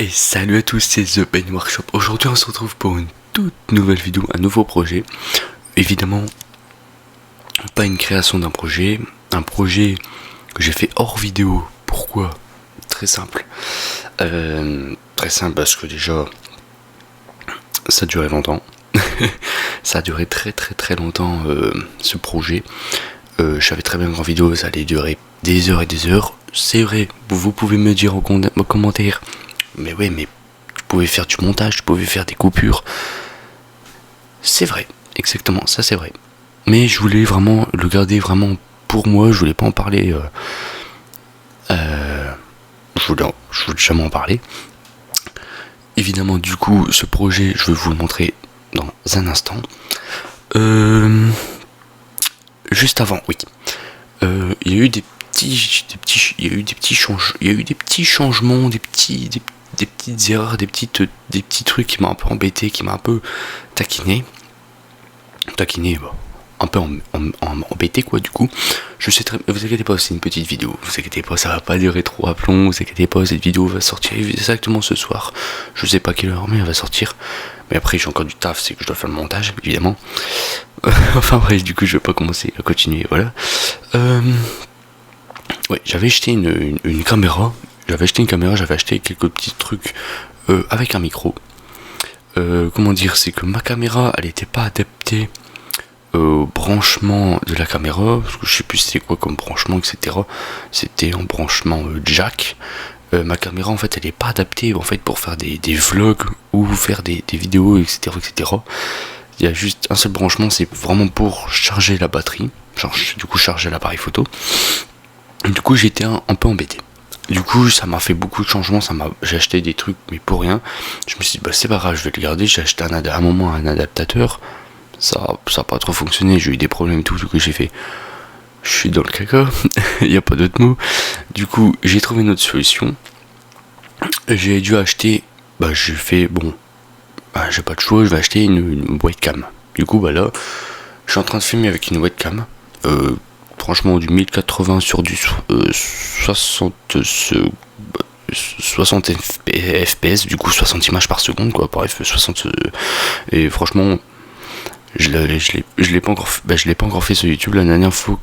Et salut à tous, c'est The Pain Workshop. Aujourd'hui on se retrouve pour une toute nouvelle vidéo, un nouveau projet. Évidemment, pas une création d'un projet, un projet que j'ai fait hors vidéo. Pourquoi ? Très simple. Très simple parce que déjà, ça a duré longtemps. Ça a duré très longtemps ce projet. Je savais très bien qu'en vidéo ça allait durer des heures et des heures. C'est vrai, vous pouvez me dire en commentaire. Mais ouais, mais tu pouvais faire du montage, tu pouvais faire des coupures. C'est vrai, exactement, ça c'est vrai. Mais je voulais vraiment le garder vraiment pour moi, je voulais pas en parler. Je voulais jamais en parler. Évidemment, du coup, ce projet, je vais vous le montrer dans un instant. Juste avant, oui. Il y a eu des petits changements, des petites erreurs, des petits trucs qui m'ont un peu embêté, qui m'ont un peu taquiné, un peu embêté quoi. Du coup, je sais très, vous inquiétez pas, c'est une petite vidéo, vous inquiétez pas, ça va pas durer trop à plomb, vous inquiétez pas, cette vidéo va sortir exactement ce soir. Je sais pas quelle heure, mais elle va sortir. Mais après j'ai encore du taf, c'est que je dois faire le montage évidemment. Enfin bref, du coup je vais pas commencer à continuer, voilà. Ouais, j'avais acheté une caméra. J'avais acheté quelques petits trucs avec un micro. Comment dire, c'est que ma caméra, elle était pas adaptée au branchement de la caméra, parce que je sais plus c'était quoi comme branchement, etc. C'était en branchement jack. Ma caméra, en fait, elle est pas adaptée en fait pour faire des vlogs ou faire des vidéos, etc. Il y a juste un seul branchement, c'est vraiment pour charger la batterie, charger l'appareil photo. Du coup j'étais un peu embêté. Du coup ça m'a fait beaucoup de changements, j'ai acheté des trucs mais pour rien. Je me suis dit bah c'est pas grave, je vais le garder. J'ai acheté à un moment un adaptateur. Ça a pas trop fonctionné, j'ai eu des problèmes et tout, du coup j'ai fait je suis dans le caca, il n'y a pas d'autre mot. Du coup j'ai trouvé une autre solution. J'ai dû acheter, j'ai fait j'ai pas de choix, je vais acheter une webcam. Du coup bah là je suis en train de filmer avec une webcam. Franchement du 1080 sur du 60 fps, du coup 60 images par seconde quoi, bref 60 et franchement je l'ai pas encore fait sur YouTube. La dernière fois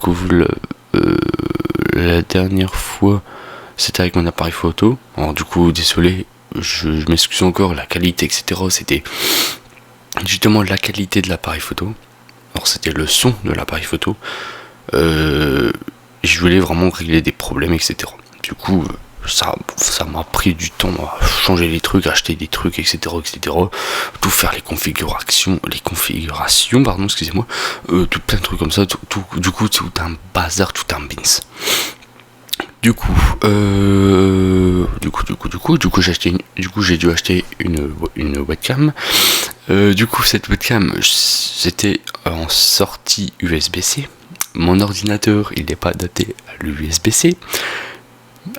c'était avec mon appareil photo. Alors du coup désolé, je m'excuse encore, la qualité etc, c'était justement la qualité de l'appareil photo. Alors c'était le son de l'appareil photo. Je voulais vraiment régler des problèmes etc. Du coup ça m'a pris du temps à changer les trucs, acheter des trucs etc, tout faire les configurations pardon, excusez-moi, tout plein de trucs comme ça, du coup tout un bazar, tout un bins. Du coup j'ai dû acheter une webcam. Du coup cette webcam c'était en sortie USB-C. Mon ordinateur il n'est pas adapté à l'USB-C.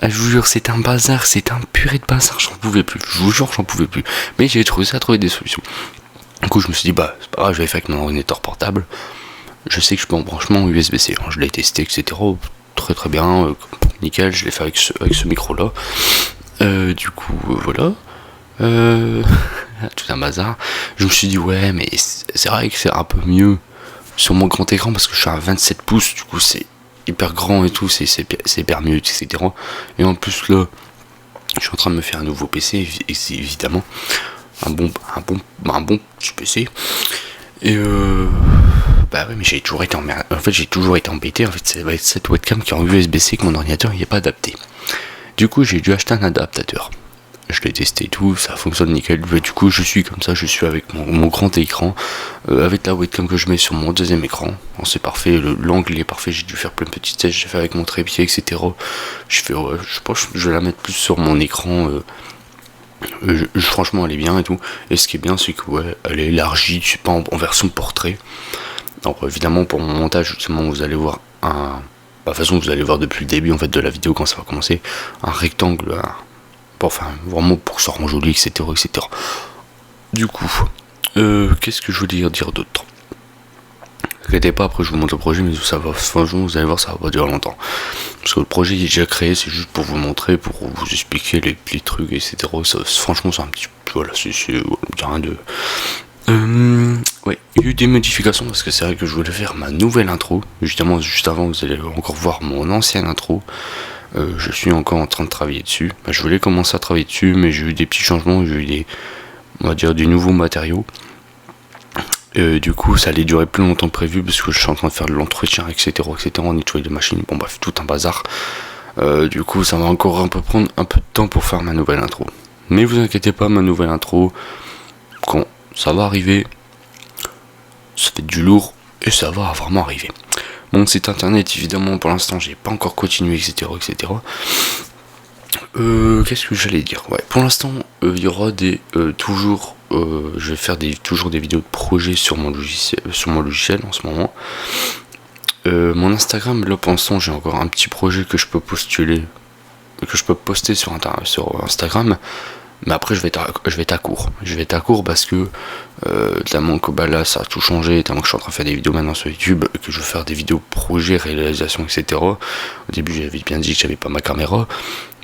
Je vous jure c'est un bazar, c'est un purée de bazar, j'en pouvais plus, je vous jure j'en pouvais plus. Mais j'ai trouvé des solutions. Du coup je me suis dit c'est pas grave, je vais faire avec mon ordinateur portable. Je sais que je peux en branchement USB-C, je l'ai testé etc. Très bien, nickel, je l'ai fait avec ce micro là. Du coup voilà. Tout un bazar. Je me suis dit ouais mais c'est vrai que c'est un peu mieux sur mon grand écran parce que je suis à 27 pouces, du coup c'est hyper grand et tout, c'est hyper mieux etc. Et en plus là je suis en train de me faire un nouveau PC évidemment, un bon petit PC. Et ouais mais j'ai toujours été embêté en fait, c'est cette webcam qui est en USB-C que mon ordinateur il est pas adapté. Du coup j'ai dû acheter un adaptateur. Je l'ai testé et tout, ça fonctionne nickel. Du coup je suis comme ça, je suis avec mon grand écran, avec la webcam que je mets sur mon deuxième écran. C'est parfait, l'angle est parfait, j'ai dû faire plein de petites tests, j'ai fait avec mon trépied etc. Je pense que je vais la mettre plus sur mon écran. Franchement elle est bien et tout. Et ce qui est bien c'est que elle est élargie, je sais pas, en version portrait. Alors évidemment pour mon montage justement vous allez voir de toute façon vous allez voir depuis le début en fait de la vidéo quand ça va commencer, un rectangle, vraiment pour que ça rend joli etc. Du coup qu'est-ce que je voulais dire d'autre? Inquiétez pas, après je vous montre le projet, mais ça va, franchement vous allez voir ça va pas durer longtemps. Parce que le projet il est déjà créé, c'est juste pour vous montrer, pour vous expliquer les trucs, etc. Ça, franchement, c'est un petit peu. Voilà, c'est rien de. Ouais, il y a eu des modifications parce que c'est vrai que je voulais faire ma nouvelle intro. Justement, juste avant, vous allez encore voir mon ancienne intro. Je suis encore en train de travailler dessus. Je voulais commencer à travailler dessus, mais j'ai eu des petits changements, j'ai eu on va dire, des nouveaux matériaux. Du coup, ça allait durer plus longtemps que prévu parce que je suis en train de faire de l'entretien, etc., nettoyer les machines. Bon, bref, tout un bazar. Du coup, ça va encore prendre un peu de temps pour faire ma nouvelle intro. Mais vous inquiétez pas, ma nouvelle intro, quand ça va arriver, ça fait du lourd et ça va vraiment arriver. Mon site internet, évidemment, pour l'instant, j'ai pas encore continué, etc., qu'est-ce que j'allais dire? Ouais, pour l'instant, il y aura toujours, je vais faire toujours des vidéos de projet sur mon logiciel en ce moment. Mon Instagram, là pour l'instant, j'ai encore un petit projet que je peux poster sur Instagram. Mais après, je vais être à court. Je vais être à court parce que tellement que là, ça a tout changé. Tellement que je suis en train de faire des vidéos maintenant sur YouTube, que je veux faire des vidéos projet, réalisation, etc. Au début, j'avais bien dit que j'avais pas ma caméra.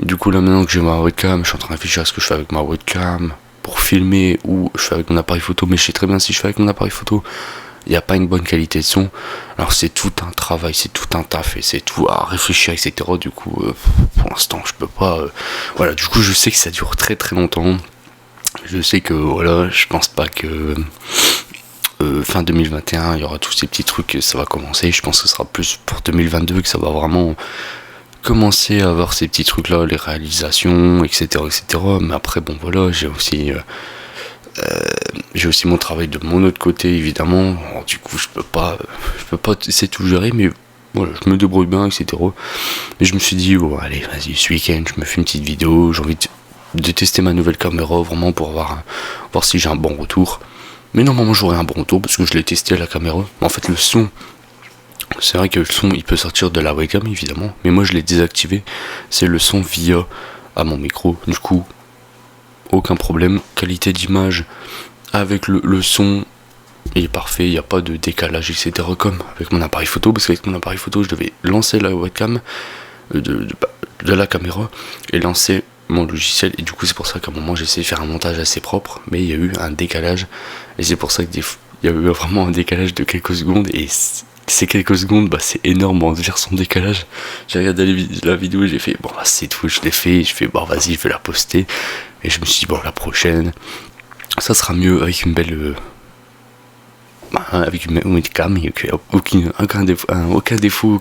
Du coup, là, maintenant que j'ai ma webcam, je suis en train de réfléchir à ce que je fais avec ma webcam pour filmer ou je fais avec mon appareil photo. Mais je sais très bien si je fais avec mon appareil photo, il n'y a pas une bonne qualité de son. Alors c'est tout un travail, c'est tout un taf et c'est tout à réfléchir, etc. Du coup, pour l'instant, je peux pas. Voilà, du coup, je sais que ça dure très très longtemps. Je sais que voilà, je pense pas que fin 2021, il y aura tous ces petits trucs, ça va commencer. Je pense que ce sera plus pour 2022 que ça va vraiment commencer à avoir ces petits trucs là, les réalisations, etc. Mais après, bon voilà, j'ai aussi mon travail de mon autre côté, évidemment. Alors, du coup, je peux pas essayer de tout gérer, mais voilà, je me débrouille bien, etc. Et je me suis dit, bon, allez, vas-y, ce week-end, je me fais une petite vidéo. J'ai envie de tester ma nouvelle caméra, vraiment, pour voir si j'ai un bon retour. Mais normalement, j'aurai un bon retour, parce que je l'ai testé à la caméra. En fait, le son, c'est vrai que le son, il peut sortir de la webcam, évidemment. Mais moi, je l'ai désactivé. C'est le son via à mon micro. Du coup, aucun problème, qualité d'image avec le son est parfait, il n'y a pas de décalage, etc. comme avec mon appareil photo, parce qu'avec mon appareil photo je devais lancer la webcam de la caméra et lancer mon logiciel, et du coup c'est pour ça qu'à un moment j'ai essayé de faire un montage assez propre, mais il y a eu un décalage, et c'est pour ça que il y a eu vraiment un décalage de quelques secondes, et ces quelques secondes, c'est énorme en dire son décalage. J'ai regardé la vidéo et j'ai fait, bon c'est tout, je l'ai fait, je fais, bon vas-y, je vais la poster. Et je me suis dit, bon, la prochaine, ça sera mieux avec une belle. Avec une webcam, aucun défaut,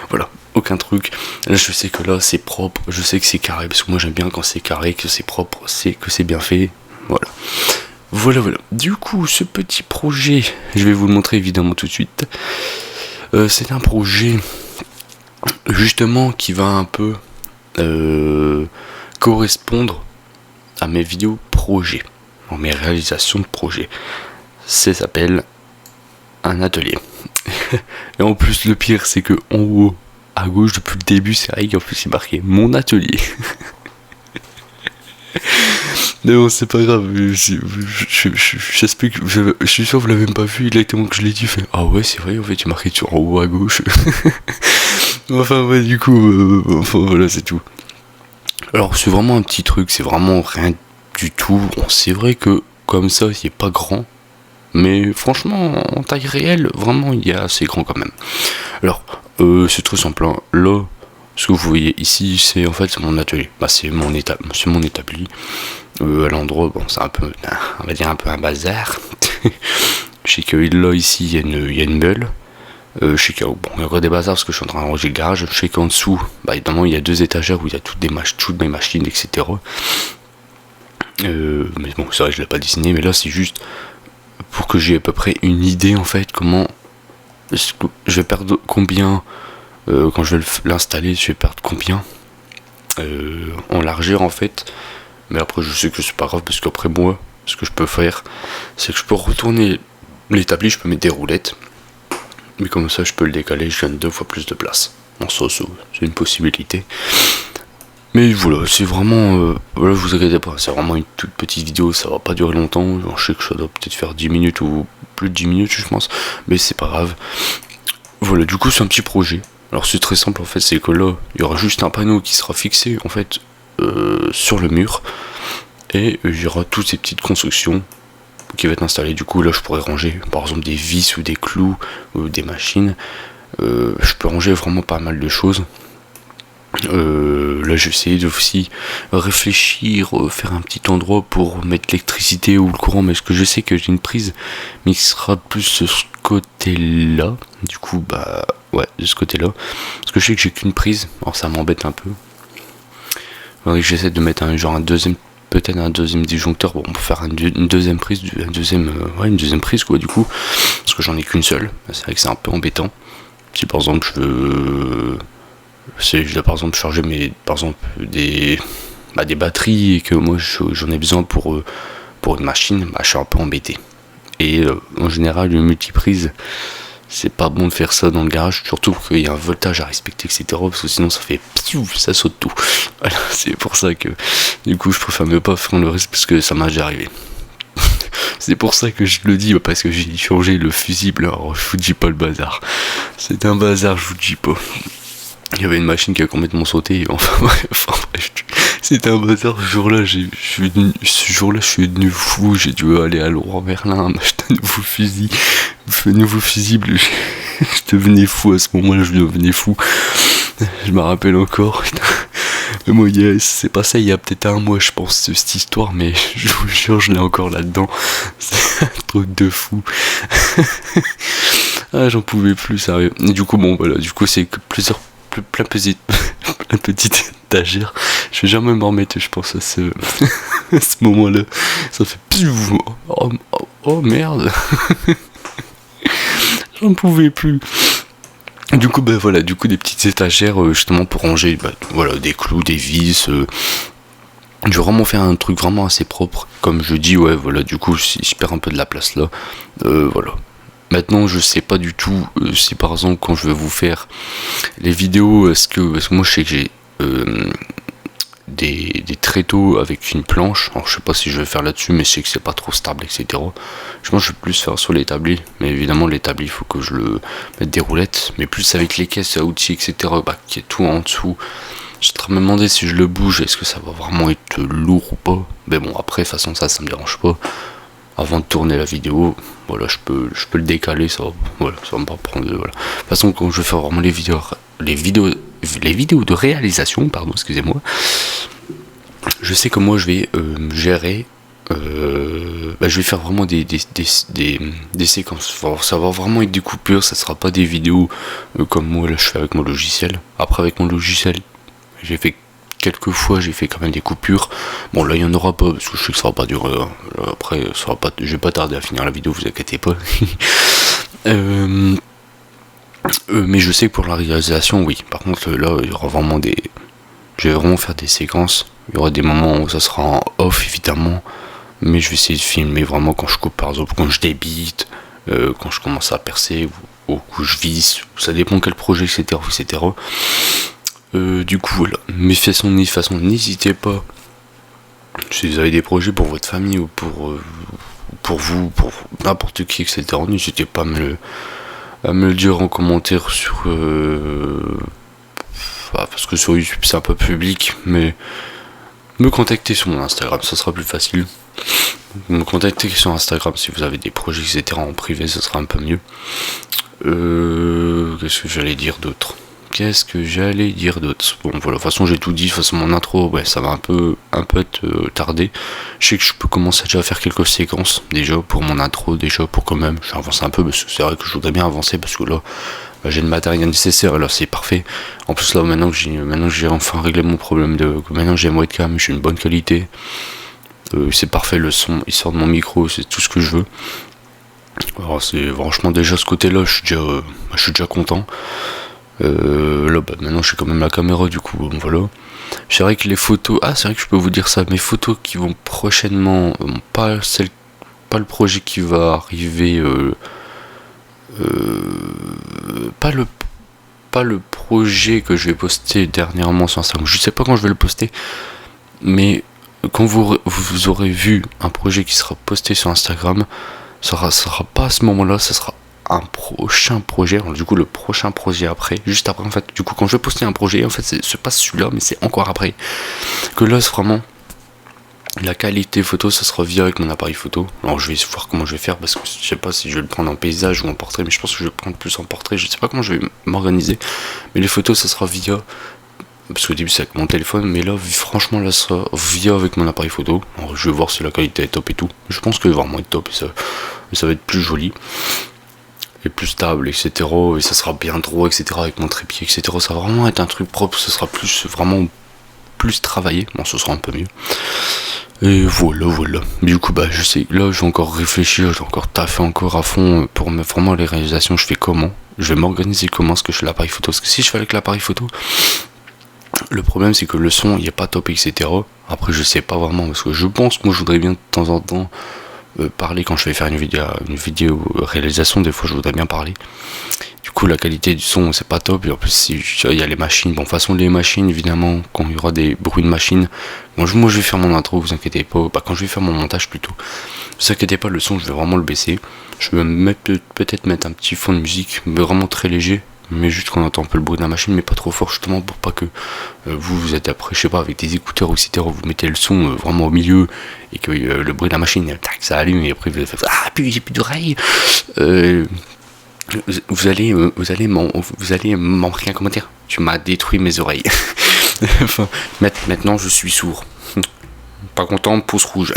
voilà, aucun truc. Là, je sais que là, c'est propre, je sais que c'est carré, parce que moi, j'aime bien quand c'est carré, que c'est propre, que c'est bien fait. Voilà. Du coup, ce petit projet, je vais vous le montrer évidemment tout de suite. C'est un projet, justement, qui va un peu correspondre à mes vidéos projets, mes réalisations de projets. Ça s'appelle un atelier. Et en plus, le pire, c'est que en haut, à gauche, depuis le début, c'est vrai qu'en plus, c'est marqué mon atelier. Mais bon, c'est pas grave. J'explique. Je suis sûr que vous l'avez même pas vu. Il a été que je l'ai dit. Fait, ah ouais, c'est vrai. En fait, il est marqué en haut à gauche. Enfin, ouais, du coup, voilà, c'est tout. Alors c'est vraiment un petit truc, c'est vraiment rien du tout. Bon, c'est vrai que comme ça, c'est pas grand. Mais franchement, en taille réelle, vraiment, il y a assez grand quand même. Alors, c'est très simple. Hein. Là, ce que vous voyez ici, c'est en fait c'est mon atelier. C'est mon établi. À l'endroit, bon, c'est un peu, on va dire un peu un bazar. Je sais que là, ici, il y a une meule. Je sais qu'il y a encore des bazars parce que je suis en train de ranger le garage. Je sais qu'en dessous, évidemment, il y a 2 étagères où il y a toutes mes machines, etc. Mais bon, c'est vrai, je l'ai pas dessiné, mais là, c'est juste pour que j'ai à peu près une idée, en fait, comment je vais perdre combien quand je vais l'installer, je vais perdre combien en largeur, en fait. Mais après, je sais que c'est pas grave parce qu'après, moi, ce que je peux faire, c'est que je peux retourner l'établi, je peux mettre des roulettes. Mais comme ça, je peux le décaler, je gagne 2 fois plus de place. En sauce, c'est une possibilité. Mais voilà, c'est vraiment. Voilà, vous inquiétez pas, c'est vraiment une toute petite vidéo, ça va pas durer longtemps. Je sais que ça doit peut-être faire 10 minutes ou plus de 10 minutes, je pense. Mais c'est pas grave. Voilà, du coup, c'est un petit projet. Alors c'est très simple en fait, c'est que là, il y aura juste un panneau qui sera fixé en fait sur le mur, et il y aura toutes ces petites constructions qui vont être installées. Du coup là je pourrais ranger par exemple des vis ou des clous ou des machines. Je peux ranger vraiment pas mal de choses. Là j'essaie de aussi réfléchir, faire un petit endroit pour mettre l'électricité ou le courant, mais ce que je sais que j'ai une prise mais qui sera plus sur ce côté là, du coup bah ouais de ce côté là, parce que je sais que j'ai qu'une prise, alors ça m'embête un peu. Alors, j'essaie de mettre peut-être un deuxième disjoncteur, bon, pour faire une deuxième prise, une deuxième prise quoi, du coup, parce que j'en ai qu'une seule. C'est vrai que c'est un peu embêtant. Si par exemple je dois par exemple charger des batteries et que moi j'en ai besoin pour une machine, bah je suis un peu embêté. Et en général une multiprise, c'est pas bon de faire ça dans le garage, surtout qu'il y a un voltage à respecter, etc. Parce que sinon ça fait piouf, ça saute tout. Voilà, c'est pour ça que du coup je préfère ne pas faire le risque, parce que ça m'a déjà arrivé. C'est pour ça que je le dis, parce que j'ai changé le fusible. Alors je vous dis pas le bazar, c'est un bazar, je vous dis pas. Il y avait une machine qui a complètement sauté, enfin bref, c'était un bazar. Ce jour-là, je suis devenu fou, j'ai dû aller à Leroy Merlin, m'acheter un nouveau fusible, je devenais fou à ce moment-là, je devenais fou. Je me rappelle encore, mais moi, c'est pas ça, il y a peut-être un mois, je pense, cette histoire, mais je vous jure, je l'ai encore là-dedans. C'est un truc de fou. Ah, j'en pouvais plus, sérieux. Et du coup, bon, voilà, du coup, c'est que plein petite étagère. Je vais jamais m'en remettre, je pense, à ce moment-là. Ça fait oh merde. J'en pouvais plus. Du coup, ben voilà, des petites étagères justement pour ranger, des clous, des vis. Je vais vraiment faire un truc vraiment assez propre. Comme je dis, ouais, voilà, du coup, si je perds un peu de la place là, voilà. Maintenant, je sais pas du tout si par exemple quand je vais vous faire les vidéos, parce que moi je sais que j'ai des tréteaux avec une planche. Alors je sais pas si je vais faire là-dessus, mais je sais que c'est pas trop stable, etc. Je pense que je vais plus faire sur l'établi, mais évidemment l'établi il faut que je le mette des roulettes, mais plus avec les caisses à outils, etc. Qui est tout en dessous. Je me demandé si je le bouge, est-ce que ça va vraiment être lourd ou pas. Mais bon, après de toute façon ça me dérange pas. Avant de tourner la vidéo, voilà, je peux le décaler, ça va me pas prendre, voilà. De toute façon, quand je vais faire vraiment les vidéos de réalisation, pardon, excusez-moi, je sais que moi je vais gérer, je vais faire vraiment des séquences. Ça va vraiment être des coupures, ça sera pas des vidéos comme moi là je fais avec mon logiciel. Après avec mon logiciel, quelques fois j'ai fait quand même des coupures. Bon là il y en aura pas parce que je sais que ça va pas durer. Après je vais pas tarder à finir la vidéo, vous inquiétez pas. Mais je sais que pour la réalisation, oui. Par contre là il y aura vraiment je vais vraiment faire des séquences. Il y aura des moments où ça sera en off évidemment, mais je vais essayer de filmer vraiment quand je coupe, par exemple quand je débite, quand je commence à percer ou que je visse. Ça dépend quel projet, etc. Du coup voilà, mais de toute façon n'hésitez pas, si vous avez des projets pour votre famille ou pour vous, pour n'importe qui, etc. N'hésitez pas à me le dire en commentaire parce que sur YouTube c'est un peu public, mais me contacter sur mon Instagram, ça sera plus facile. Me contacter sur Instagram si vous avez des projets, etc. en privé, ça sera un peu mieux. Qu'est-ce que j'allais dire d'autre? Bon voilà, de toute façon j'ai tout dit. De toute façon mon intro, ouais, ça va un peu être tardé. Je sais que je peux commencer déjà à faire quelques séquences déjà pour mon intro, déjà pour quand même j'avance un peu, parce que c'est vrai que je voudrais bien avancer, parce que là j'ai le matériel nécessaire, là c'est parfait. En plus là maintenant que j'ai enfin réglé mon problème maintenant j'ai un webcam, j'ai une bonne qualité, c'est parfait, le son il sort de mon micro, c'est tout ce que je veux. Alors c'est franchement déjà ce côté là je suis déjà content. Là maintenant j'ai quand même la caméra, du coup voilà. C'est vrai que les photos, c'est vrai que je peux vous dire ça, mes photos qui vont prochainement, pas le projet qui va arriver, pas le projet que je vais poster dernièrement sur Instagram, je sais pas quand je vais le poster, mais quand vous aurez vu un projet qui sera posté sur Instagram, ça sera pas à ce moment là, ça sera un prochain projet. Alors, du coup, le prochain projet après, juste après, en fait, du coup, quand je vais poster un projet, en fait, c'est pas celui-là, mais c'est encore après. Que là, c'est vraiment la qualité photo, ça sera via avec mon appareil photo. Alors, je vais voir comment je vais faire parce que je sais pas si je vais le prendre en paysage ou en portrait, mais je pense que je vais le prendre plus en portrait. Je sais pas comment je vais m'organiser, mais les photos, ça sera via. Parce qu'au début c'est avec mon téléphone, mais là franchement là ça sera via avec mon appareil photo. Alors, je vais voir si la qualité est top et tout. Je pense que vraiment être top et ça va être plus joli et plus stable, etc. Et ça sera bien droit, etc. Avec mon trépied, etc. Ça va vraiment être un truc propre, ça sera plus vraiment plus travaillé. Bon, ce sera un peu mieux. Et voilà. Du coup, bah, je sais, là, je vais encore réfléchir, je vais encore taffer encore à fond pour vraiment les réalisations. Je fais comment? Je vais m'organiser comment est-ce que je fais l'appareil photo? Parce que si je fais avec l'appareil photo, le problème c'est que le son il est pas top, etc. Après je sais pas vraiment parce que je pense que moi je voudrais bien de temps en temps parler quand je vais faire une vidéo réalisation. Des fois je voudrais bien parler. Du coup la qualité du son c'est pas top, et en plus il y a les machines. Bon, de toute façon les machines évidemment quand il y aura des bruits de machines, moi je vais faire mon intro, vous inquiétez pas. Quand je vais faire mon montage plutôt, vous inquiétez pas, le son je vais vraiment le baisser. Je vais peut-être mettre un petit fond de musique mais vraiment très léger, mais juste qu'on entend un peu le bruit de la machine, mais pas trop fort, justement pour pas que vous êtes après, je sais pas, avec des écouteurs ou etc. Vous mettez le son vraiment au milieu et que le bruit de la machine, tac, ça allume, et après vous faites puis j'ai plus d'oreilles. Vous allez m'envoyer un commentaire. Tu m'as détruit mes oreilles. Enfin, maintenant je suis sourd. Pas content, pouce rouge.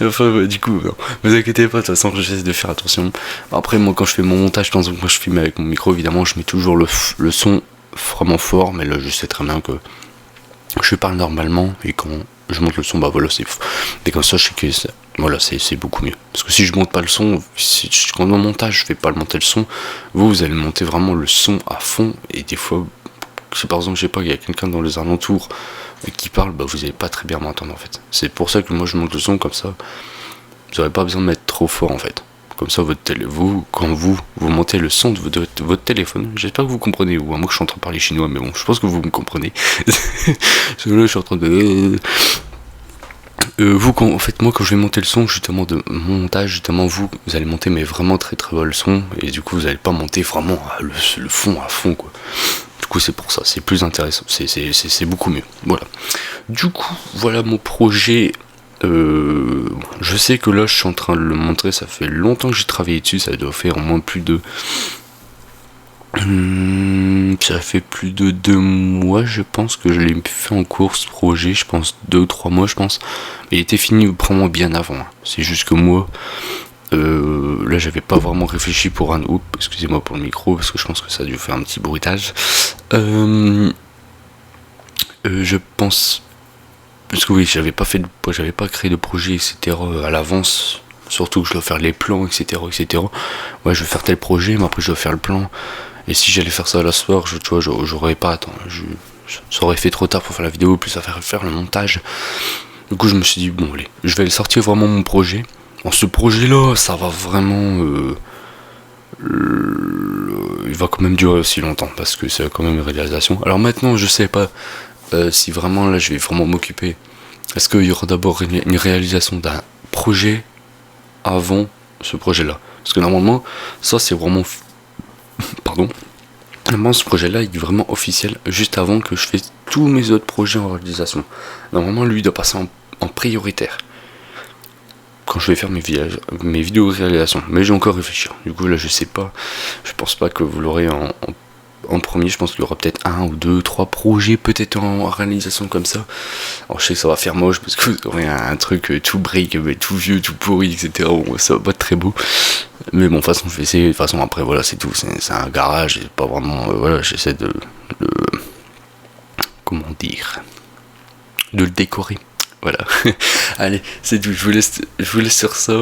Enfin, bah, du coup, non, vous inquiétez pas, de toute façon, j'essaie de faire attention. Après, moi, quand je fais mon montage, par exemple, quand je filme avec mon micro, évidemment, je mets toujours le son vraiment fort, mais là, je sais très bien que je parle normalement, et quand je monte le son, bah voilà, c'est. Et comme ça, je sais que voilà, c'est beaucoup mieux. Parce que si je monte pas le son, quand dans le montage, je fais pas le monter le son, vous allez monter vraiment le son à fond, et des fois, si par exemple, je sais pas, il y a quelqu'un dans les alentours qui parle, bah vous allez pas très bien m'entendre en fait. C'est pour ça que moi je monte le son comme ça. Vous n'aurez pas besoin de mettre trop fort en fait. Comme ça, quand vous montez le son de votre téléphone, j'espère que vous comprenez, ou à moi que je suis en train de parler chinois, mais bon, je pense que vous me comprenez. Parce que là, je suis en train de. En fait, moi, quand je vais monter le son, justement, de mon montage, justement, vous allez monter, mais vraiment très très bas le son, et du coup, vous allez pas monter vraiment le fond à fond, quoi. Du coup, c'est pour ça, c'est plus intéressant, c'est beaucoup mieux. Voilà. Du coup, voilà mon projet. Je sais que là, je suis en train de le montrer, ça fait longtemps que j'ai travaillé dessus, ça doit faire au moins plus de. Ça fait plus de 2 mois, je pense, que je l'ai fait en cours, ce projet, je pense 2 ou 3 mois, je pense. Mais il était fini vraiment bien avant. Hein. C'est juste que moi, là, j'avais pas vraiment réfléchi pour un oups, excusez-moi pour le micro, parce que je pense que ça a dû faire un petit bruitage. Je pense, parce que oui, j'avais pas créé de projet, etc. à l'avance. Surtout que je dois faire les plans, etc., etc. Ouais, je vais faire tel projet, mais après je dois faire le plan. Et si j'allais faire ça à la soir, tu vois, j'aurais pas, ça aurait fait trop tard pour faire la vidéo, plus à faire le montage. Du coup, je me suis dit, bon, allez, je vais sortir vraiment mon projet. Bon, ce projet-là, ça va vraiment. Il va quand même durer aussi longtemps, parce que c'est quand même une réalisation. Alors maintenant, je sais pas si vraiment là, je vais vraiment m'occuper. Est-ce qu'il y aura d'abord une réalisation d'un projet avant ce projet-là? Parce que normalement, ça c'est vraiment. Pardon. Normalement, ce projet-là, il est vraiment officiel juste avant que je fasse tous mes autres projets en réalisation. Normalement, lui, il doit passer en prioritaire quand je vais faire mes vidéos de réalisation. Mais j'ai encore réfléchi. Du coup, là, je sais pas. Je pense pas que vous l'aurez en premier. Je pense qu'il y aura peut-être 1 ou 2, 3 projets peut-être en réalisation comme ça. Alors, je sais que ça va faire moche parce que vous aurez un truc tout break, tout vieux, tout pourri, etc. Bon, ça va pas être très beau. Mais bon, de toute façon, je vais essayer. De toute façon, après, voilà, c'est tout. C'est un garage. Et pas vraiment. Voilà, j'essaie de. Comment dire, de le décorer. Voilà. Allez, c'est tout. Je vous laisse sur ça.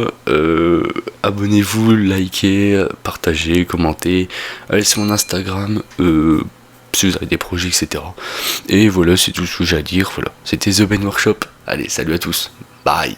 Abonnez-vous, likez, partagez, commentez. Allez sur mon Instagram. Si vous avez des projets, etc. Et voilà, c'est tout ce que j'ai à dire. Voilà. C'était The Ben Workshop. Allez, salut à tous. Bye.